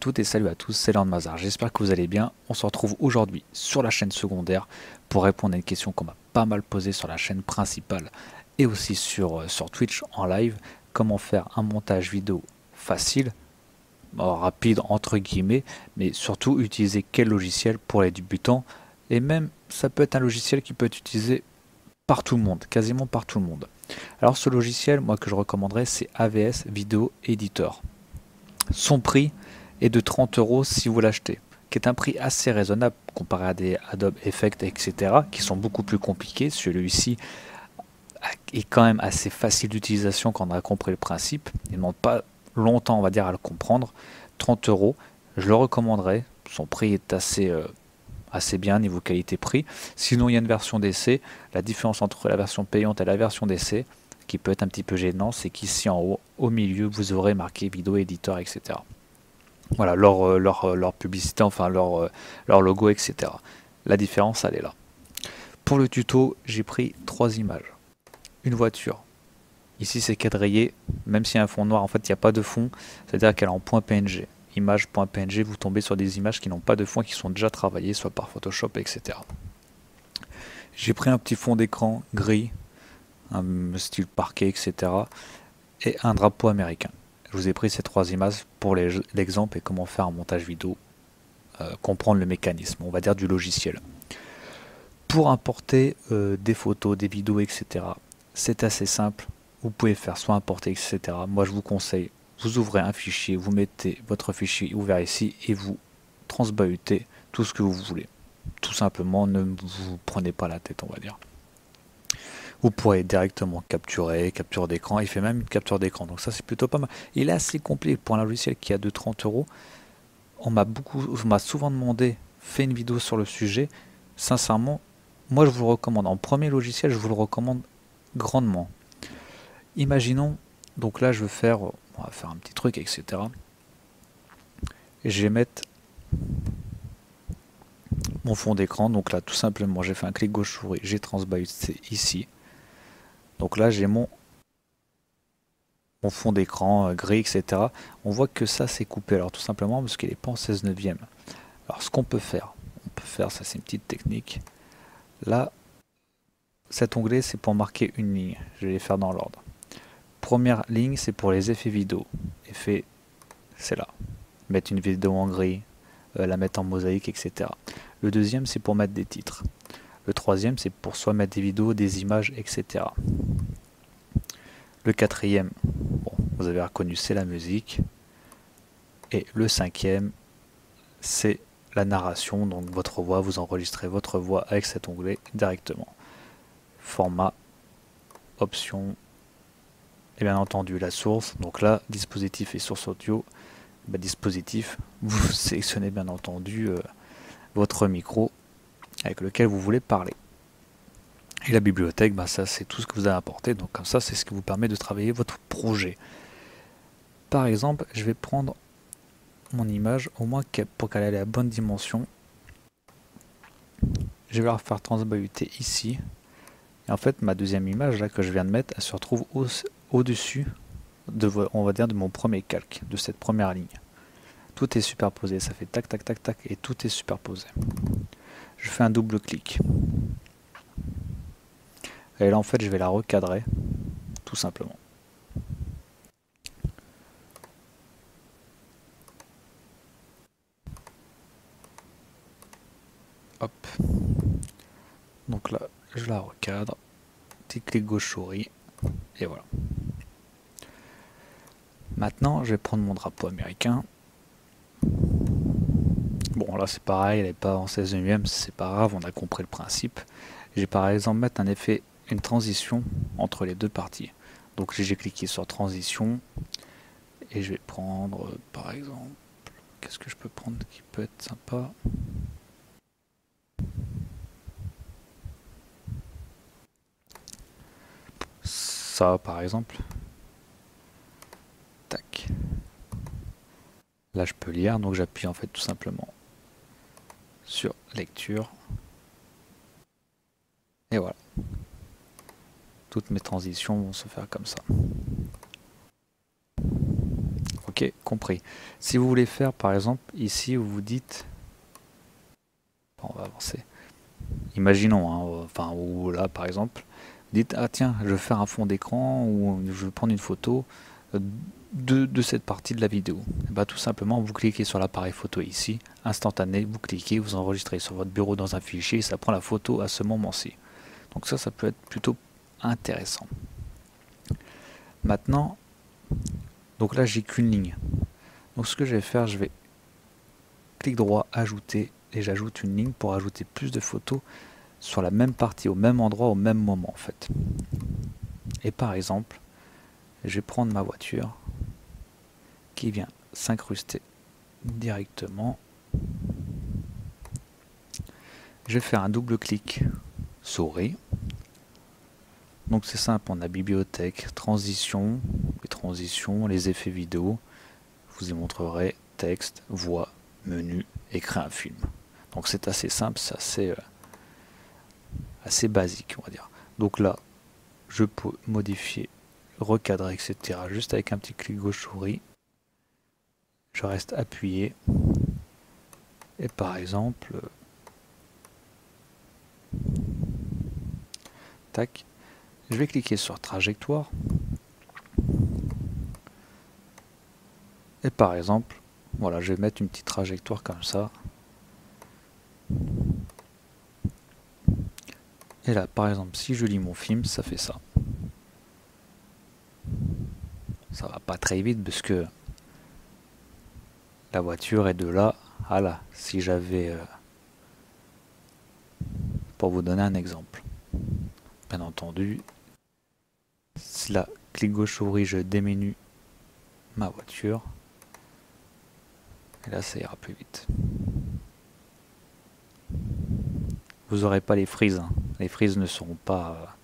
toutes et salut à tous, c'est Léon Mazar, j'espère que vous allez bien. On se retrouve aujourd'hui sur la chaîne secondaire pour répondre à une question qu'on m'a pas mal posée sur la chaîne principale et aussi sur Twitch en live. Comment faire un montage vidéo facile, rapide entre guillemets, mais surtout utiliser quel logiciel pour les débutants. Et même ça peut être un logiciel qui peut être utilisé par tout le monde, quasiment par tout le monde. Alors ce logiciel, moi que je recommanderais, c'est AVS Video Editor. Son prix est de 30 € si vous l'achetez, qui est un prix assez raisonnable comparé à des Adobe Effects, etc., qui sont beaucoup plus compliqués. Celui-ci est quand même assez facile d'utilisation quand on a compris le principe. Il ne demande pas longtemps, on va dire, à le comprendre. 30 €, je le recommanderais. Son prix est assez bien niveau qualité-prix. Sinon, il y a une version d'essai. La différence entre la version payante et la version d'essai, qui peut être un petit peu gênant, c'est qu'ici en haut, au milieu, vous aurez marqué vidéo éditeur, etc. Voilà, leur publicité, enfin leur logo, etc. La différence, elle est là. Pour le tuto, j'ai pris 3 images. Une voiture. Ici, c'est quadrillé, même s'il y a un fond noir, en fait, il n'y a pas de fond, c'est-à-dire qu'elle est en .png. Image.png, vous tombez sur des images qui n'ont pas de fond, qui sont déjà travaillées, soit par Photoshop, etc. J'ai pris un petit fond d'écran gris, un style parquet, etc. et un drapeau américain. Je vous ai pris ces 3 images pour l'exemple et comment faire un montage vidéo, comprendre le mécanisme, on va dire, du logiciel. Pour importer des photos, des vidéos, etc., c'est assez simple. Vous pouvez faire soit importer, etc. Moi, je vous conseille, vous ouvrez un fichier, vous mettez votre fichier ouvert ici et vous transbahutez tout ce que vous voulez. Tout simplement, ne vous prenez pas la tête, on va dire. Vous pourrez directement capturer d'écran. Il fait même une capture d'écran, donc ça c'est plutôt pas mal. Il est assez complet pour un logiciel qui a de 30 €. On m'a souvent demandé, fais une vidéo sur le sujet. Sincèrement, moi je vous le recommande. En premier logiciel, je vous le recommande grandement. Imaginons, donc là on va faire un petit truc, etc. Et je vais mettre mon fond d'écran. Donc là, tout simplement, j'ai fait un clic gauche souris, j'ai transbahuté ici. Donc là, j'ai mon fond d'écran gris, etc. On voit que ça c'est coupé, alors tout simplement parce qu'il n'est pas en 16/9. Alors ce qu'on peut faire, ça c'est une petite technique. Là, cet onglet c'est pour marquer une ligne. Je vais les faire dans l'ordre. Première ligne, c'est pour les effets vidéo. Effet, c'est là. Mettre une vidéo en gris, la mettre en mosaïque, etc. Le deuxième, c'est pour mettre des titres. Le troisième, c'est pour soit mettre des vidéos, des images, etc. Le quatrième, bon, vous avez reconnu, c'est la musique. Et le cinquième, c'est la narration, donc votre voix, vous enregistrez votre voix avec cet onglet directement. Format, options, et bien entendu la source. Donc là, dispositif et source audio. Dispositif, vous sélectionnez bien entendu votre micro avec lequel vous voulez parler. Et la bibliothèque, ça c'est tout ce que vous avez apporté, donc comme ça c'est ce qui vous permet de travailler votre projet. Par exemple, je vais prendre mon image, au moins pour qu'elle ait la bonne dimension. Je vais la faire transbahuter ici. Et en fait, ma deuxième image là que je viens de mettre, elle se retrouve au-dessus on va dire de mon premier calque, de cette première ligne. Tout est superposé, ça fait tac tac tac tac et tout est superposé. Je fais un double clic. Et là en fait je vais la recadrer, tout simplement. Hop. Donc là je la recadre. Petit clic gauche souris. Et voilà. Maintenant je vais prendre mon drapeau américain. Bon là c'est pareil, elle n'est pas en 16/9, c'est pas grave, on a compris le principe. Je vais par exemple mettre un effet, une transition entre les deux parties. Donc j'ai cliqué sur transition et je vais prendre par exemple, qu'est-ce que je peux prendre qui peut être sympa? Ça par exemple. Tac. Là je peux lire, donc j'appuie en fait tout simplement sur lecture. Et voilà. Toutes mes transitions vont se faire comme ça. Ok, compris. Si vous voulez faire par exemple ici, vous vous dites, on va avancer. Imaginons, hein, enfin, ou là par exemple, dites ah tiens, je veux faire un fond d'écran ou je veux prendre une photo de cette partie de la vidéo. Et bah, tout simplement, vous cliquez sur l'appareil photo ici, instantané, vous cliquez, vous enregistrez sur votre bureau dans un fichier et ça prend la photo à ce moment-ci. Donc ça peut être plutôt intéressant. Maintenant, donc là j'ai qu'une ligne. Donc ce que je vais faire, je vais clic droit, ajouter, et j'ajoute une ligne pour ajouter plus de photos sur la même partie, au même endroit, au même moment en fait. Et par exemple, je vais prendre ma voiture qui vient s'incruster directement. Je vais faire un double clic souris. Donc c'est simple, on a bibliothèque, transition, les transitions, les effets vidéo. Je vous y montrerai texte, voix, menu et créer un film. Donc c'est assez simple, c'est assez basique, on va dire. Donc là, je peux modifier, recadrer, etc. juste avec un petit clic gauche souris. Je reste appuyé. Et par exemple, tac, je vais cliquer sur trajectoire. Et par exemple, voilà, je vais mettre une petite trajectoire comme ça. Et là, par exemple, si je lis mon film, ça fait ça. Ça va pas très vite parce que la voiture est de là à là. Si j'avais... pour vous donner un exemple. Bien entendu, si là, clic gauche souris, je déménue ma voiture. Et là, ça ira plus vite. Vous n'aurez pas les frises. Hein. Les frises ne seront pas...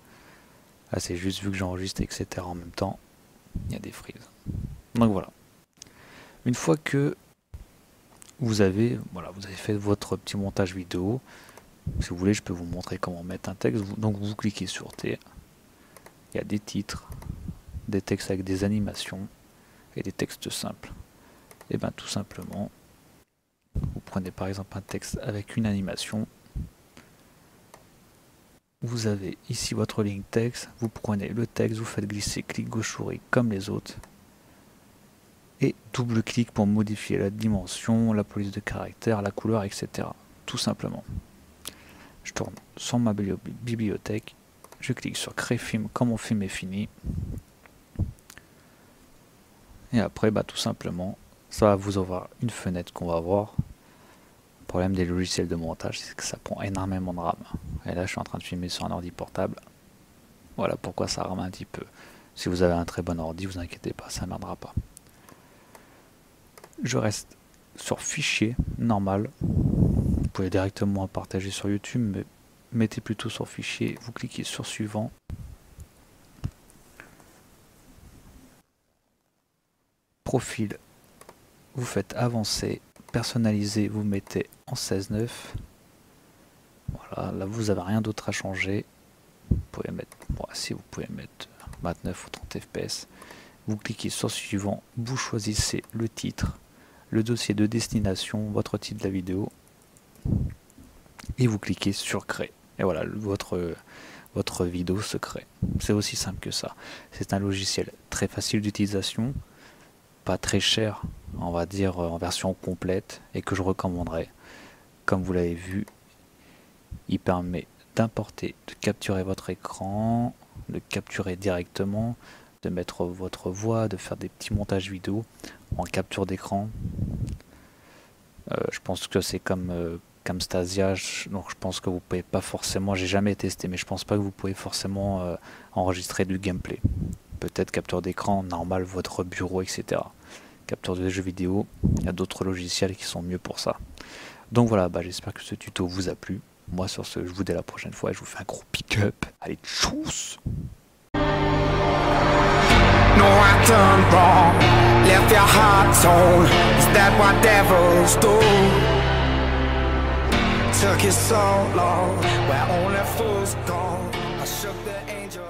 Là, c'est juste vu que j'enregistre, etc. en même temps. Il y a des frises. Donc voilà. Une fois que vous avez fait votre petit montage vidéo, si vous voulez, je peux vous montrer comment mettre un texte. Donc vous cliquez sur T. Il y a des titres, des textes avec des animations et des textes simples. Et bien tout simplement, vous prenez par exemple un texte avec une animation. Vous avez ici votre ligne texte, vous prenez le texte, vous faites glisser clic gauche souris comme les autres. Et double clic pour modifier la dimension, la police de caractère, la couleur, etc. Tout simplement. Je tourne sur ma bibliothèque, je clique sur créer film quand mon film est fini. Et après, tout simplement, ça va vous ouvrir une fenêtre qu'on va voir. Le problème des logiciels de montage, c'est que ça prend énormément de RAM. Et là, je suis en train de filmer sur un ordi portable. Voilà pourquoi ça rame un petit peu. Si vous avez un très bon ordi, vous inquiétez pas, ça ne merdera pas. Je reste sur fichier normal. Vous pouvez directement partager sur YouTube, mais mettez plutôt sur fichier. Vous cliquez sur suivant. Profil, vous faites avancer. Personnaliser, vous mettez en 16:9. Voilà, là vous n'avez rien d'autre à changer. Vous pouvez mettre, si vous pouvez mettre 29 ou 30 fps. Vous cliquez sur suivant, vous choisissez le titre, le dossier de destination, votre titre de la vidéo, et vous cliquez sur créer. Et voilà, votre vidéo se crée. C'est aussi simple que ça. C'est un logiciel très facile d'utilisation, pas très cher, on va dire en version complète, et que je recommanderais. Comme vous l'avez vu, il permet d'importer, de capturer votre écran, de capturer directement, de mettre votre voix, de faire des petits montages vidéo en capture d'écran. Je pense que c'est comme Camtasia, donc je pense que vous pouvez pas forcément, j'ai jamais testé, mais je pense pas que vous pouvez forcément enregistrer du gameplay. Peut-être capture d'écran normal, votre bureau, etc. Capture de jeux vidéo, il y a d'autres logiciels qui sont mieux pour ça. Donc voilà, j'espère que ce tuto vous a plu. Moi sur ce, je vous dis à la prochaine fois et je vous fais un gros pick-up. Allez, tchuss! No, I done wrong, left your heart torn. Is that what devils do? Took you so long, where only fools go. I shook the angel.